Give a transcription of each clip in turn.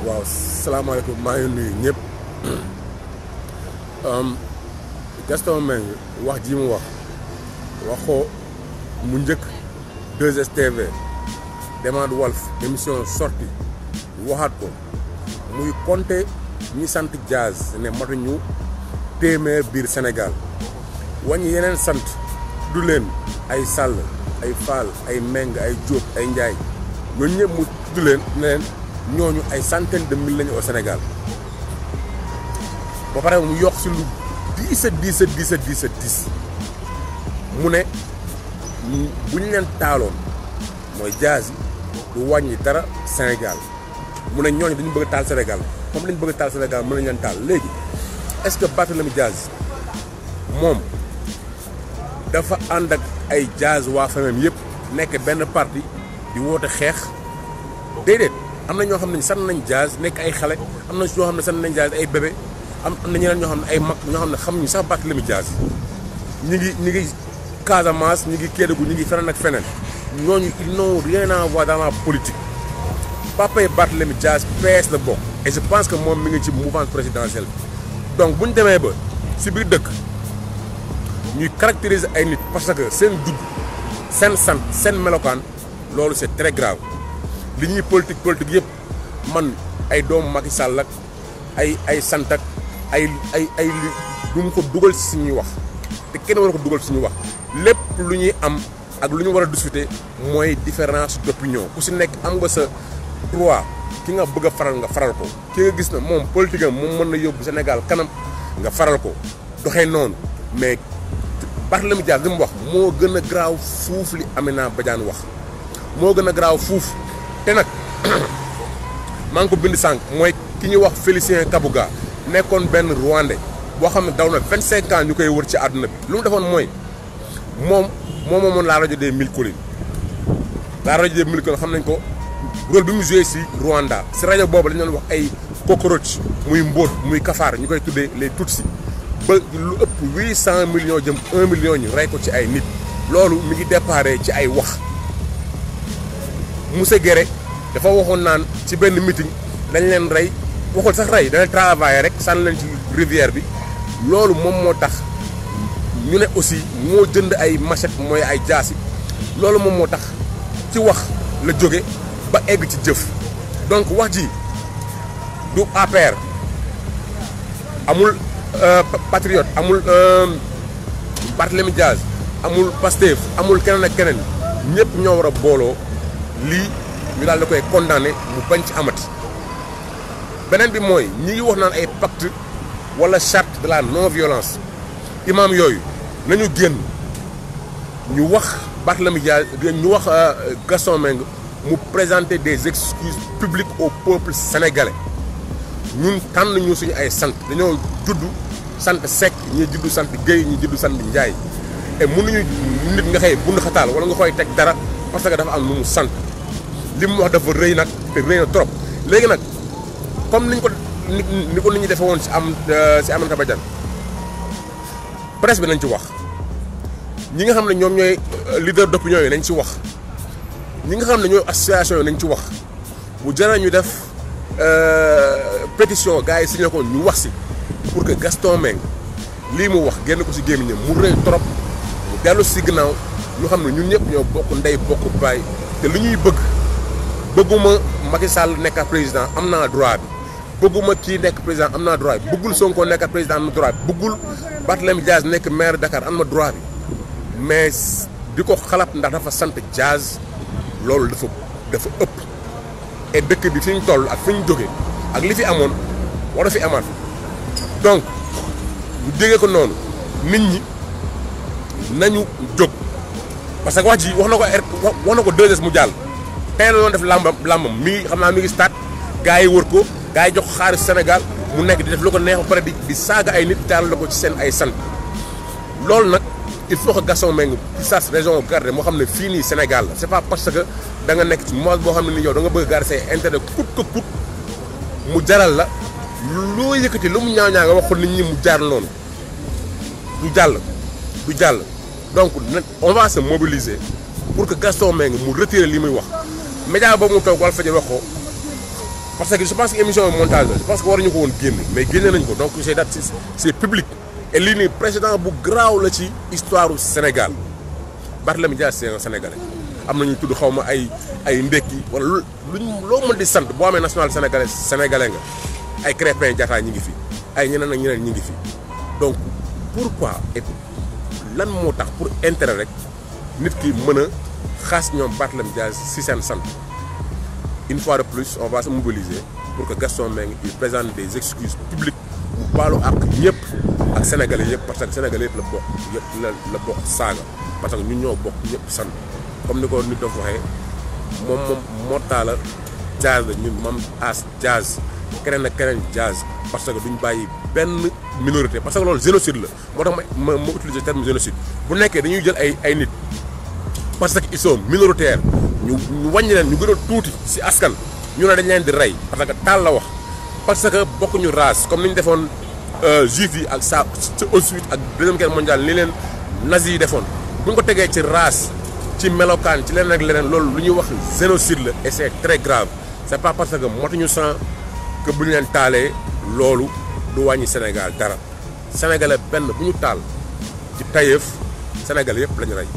waaw salaamaaleykum maa ngi nuyu ñëpp Gaston Mbengue wax ji mu wax waxoo mu njëkk 2STV demande Walf émission sorti waxaat ko muy compter ñi sant Diaz ne matuñu téeméer biir Sénégal wàññi yeneen sant du leen ay Sall ay Fall ay Meng ay Diop ay Ndiaye ñooñu ñëpp mu tudd leen ne leen ñooñu ay centaine de mille lañu au Sénégal ba pare mu yokk si lu 10 mu ne bu ñu leen taaloon mooy Diaz du wàññi dara Sénégal mu ne ñooñu dañu bëgg a taal Sénégal comme lañu bëgg a taal Sénégal mën nañu leen taal léegi est-ce que Barthélémy Diaz moom dafa ànd ak ay Diaz waa famille yëpp nekk benn parti di woote xeex déedéet am na ñoo xam ne sant nañ Diaz nekk ay xale am na ñoo xam ne sant nañ Diaz ay bébé am na ñeneen ñoo xam ne ay mag ñoo xam ne xamuñu sax Barthélémy Diaz ñi ngi Casamance ñi ngi Kédougou ñi ngi feneen ak feneen ñooñu ils n'ont rien à voir dans la politique papa Barthélémy Diaz PS la bokk et je pense que moom mi ngi ci mouvance présidentielle donc bu ñu demee ba si biir dëkk ñuy caractériser ay nit parce que seen judd seen sant seen melokaan loolu c'est très grave li ñuy politique yëpp man ay doomu Macky Sall ak ay sant ak ay li du mu ko dugal si suñuy wax te kenn war ko dugal si suñuy wax lépp lu ñuy am ak lu ñu war a discuter mooy différence d'opinion ku si nekk am nga sa droit ki nga bëgg a faral nga faral ko ki nga gis na moom politique am moom mën na yóbbu Sénégal kanam nga faral ko doxee noonu mais Barthélémy Diaz li mu wax moo gën a garaaw fuuf li Amina Badiane wax moo gën a garaaw fuuf te nag maa ngi ko bind sànq mooy ki ñuy wax Félicien Kabouga nekkoon benn Rwandais boo xam ne daw na 25 ans ñu koy wër ci àdduna bi lu mu defoon mooy moom moomoon la rajo des 1000 collines la rajo des 1000 collines xam nañ ko rôle bi mu joué si Rwanda si rajo boobu dañu doon wax ay cockroach muy mbóot muy kafaar ñu koy tuddee les Tutsi ba lu ëpp 800 millions jëm 1 million ñu rey ko ci ay nit loolu mi ngi déparé ci ay wax Moussa Guéré dafa waxoon naan ci benn meeting dañ leen rey waxul sax rey dana travailler rek sànni leen ci rivière bi loolu moom moo tax ñu ne aussi moo jënd ay machette mooy ay jaasi loolu moom moo tax ci wax la jóge ba egg ci jëf donc wax ji du APR amul patriote amul Barthélémy Diaz amul Pastef amul keneen ak keneen ñëpp ñoo war a booloo lii ñu daal da koy condamné mu bañ ci amati beneen bi mooy ñi ngi wax naan ay pacte wala charte de la non violence imam yooyu nañu génn ñu wax Barthélémy Diaz ñu wax Gaston Mbengue mu présenter des excuses publiques au peuple sénégalais ñun tànn ñu suñu ay sant dañoo judd sant Seck ñi judd sant Guèye ñi judd sant Ndiaye et mënuñu nit nga xëy bund xataal wala nga koy teg dara parce que dafa am lu mu sant li mu wax dafa rëy nag te rëy na trop léegi nag comme ni ko nit ñi defee woon si Aminata Badiane presse bi nañ ci wax ñi nga xam ne ñoom ñooy leader d'opinion yi nañ ci wax ñi nga xam ne ñooy association yi nañ ci wax bu jaree ñu def pétition gars yi signé ko ñu wax si pour que Gaston Mbengue lii mu wax génn ko si gémmiñam mu rëy trop mu dellu si ginnaaw ñu xam ne ñun ñëpp ñoo bokk ndey bokk baay te lu ñuy bëgguma Macky Sall nekk président am naa droit bi bëgguma kii nekk président am naa droit bi bëggul Sonko nekk président am na droit bi bëggul Barthélémy Diaz nekk maire Dakar am na droit bi mais di ko xalaat ndax dafa sant Diaz loolu dafa ëpp et dëkk bi fi ñu toll ak fi ñu jóge ak li fi amoon war a fi amaat donc ñu déggee ko noonu nit ñi nañu jóg parce que wax ji wax na ko 2S mu jàll tey la doon def làmbam mi ngi xam naa mi ngi stade gars yi wër ko gars yi jox xaalis Sénégal mu nekk di def lu ko neex ba pare di saaga ay nit taal la ko ci seen ay sant loolu nag il faut que Gaston Mbengue ci sas région garder moo xam ne fii nii Sénégal la c'est pas parce que da nga nekk ci mois boo xam ne ni yow da nga bëgg a garder say intérêt coûte que coûte mu jaral la loo yëkkati lu mu ñaaw ñaa nga waxul nit ñi mu jaar noonu du jàll donc on va se mobiliser pour que Gaston Mbengue mu retirer li muy wax média boobu mu toog Walfadjri wax ko parce que je pense que émission montage la je pense que waruñu ko woon génn mais génne nañ ko donc c'est public et lii nii précédent bu garaaw la ci histoire du Sénégal Barthélémy Dias c'est un Sénégalais am nañu tudd xaw ma ay ndekki wala loo mën di sant boo amee national sénégalais nga ay Krépin Diatta ñi ngi fi ay ñeneen ak ñeneen ñi ngi fi donc pourquoi et lan moo tax pour intérêt rek nit ki mën a xaas ñoom Barthélémy Dias si seen sant une fois de plus on va se mobiliser pour que Gaston Mbengue il présente des excuses publiques mu baalu ak ñëpp ak sénégalais yëpp parce que sénégalais yëpp la bokk saaga parce que ñun ñoo bokk ñëpp sant comme ni ko nit doon waxee moom Mortalla Dias la ñun Mame As Dias keneen ak keneen Dias parce que duñ bàyyi benn minorité parce que loolu génocide la moo tax ma utiliser terme génocide bu nekkee dañuy jël ay nit parce que ils sont minoritaires ñu wàññi leen ñu gën a tuuti si askan ñu ne dañ leen di rey parce que taal la wax parce que bokkuñu race comme ni ñu defoon juif yi ak sa ensuite ak deuxième guerre mondiale ni leen nazi yi defoon bu ñu ko tegee ci race ci melokaan ci leneen ak leneen loolu lu ñuy wax génocide la et c'est très grave c'est pas parce que motuñu sang que bu ñu leen taalee loolu du wàññi Sénégal dara sénégalais benn bu ñu taal ci tayeef sénégalais yëpp la ñu rey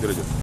jërëjëf.